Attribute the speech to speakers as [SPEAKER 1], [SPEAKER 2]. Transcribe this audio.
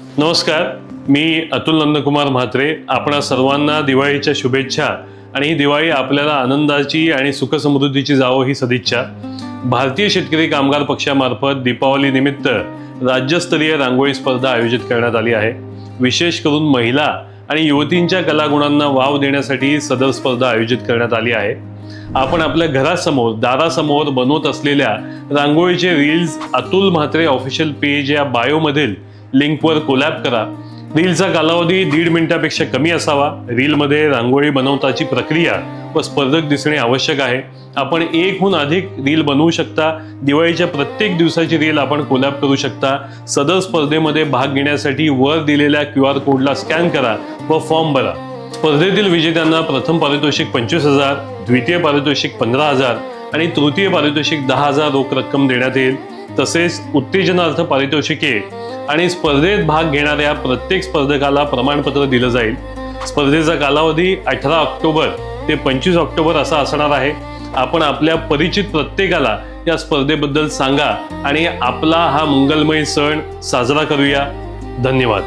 [SPEAKER 1] नमस्कार, मी अतुल नंदकुमार म्हात्रे। आपणा सर्वांना दिवाळीच्या शुभेच्छा आणि ही दिवाळी आपल्याला आनंदाची आणि सुखसमृद्धीची जावो ही सदिच्छा। भारतीय शेतकरी कामगार पक्षामार्फत दीपावली निमित्त राज्यस्तरीय रांगोळी स्पर्धा आयोजित करण्यात आली आहे। विशेष करून महिला आणि युवतींच्या कलागुणांना वाव देण्यासाठी सदर स्पर्धा आयोजित करण्यात आली आहे। आपण आपल्या घरासमोर दारासमोर बनवत असलेल्या रांगोळीचे reels Atul Mhatre official page या बायो मधील लिंकवर कोलॅब करा। रीलचा कालावधी 1.5 मिनिटापेक्षा कमी असावा। रीलमध्ये रांगोळी बनवताची प्रक्रिया व स्पर्धक दिसणे आवश्यक आहे। आपण 1हून अधिक रील बनवू शकता। दिवाळीच्या प्रत्येक दिवसाची रील आपण कोलॅब करू शकता। सदर स्पर्धेमध्ये भाग घेण्यासाठी वर दिलेल्या QR कोडला स्कॅन करा व फॉर्म भरा। स्पर्धेतील विजेत्यांना प्रथम पारितोषिक 25,000, द्वितीय पारितोषिक 15,000 आणि तृतीय पारितोषिक 10,000 रोख रक्कम देण्यात येईल। तसेच उत्तेजनार्थ पारितोषिके आणि स्पर्धेत भाग घेणाऱ्या प्रत्येक स्पर्धकाला प्रमाणपत्र दिलं जाईल। स्पर्धेचा कालावधी 18 ऑक्टोबर ते 25 ऑक्टोबर असा असणार आहे। आपण आपल्या परिचित प्रत्येकाला या स्पर्धेबद्दल सांगा आणि आपला हा मंगलमय सण साजरा करूया। धन्यवाद।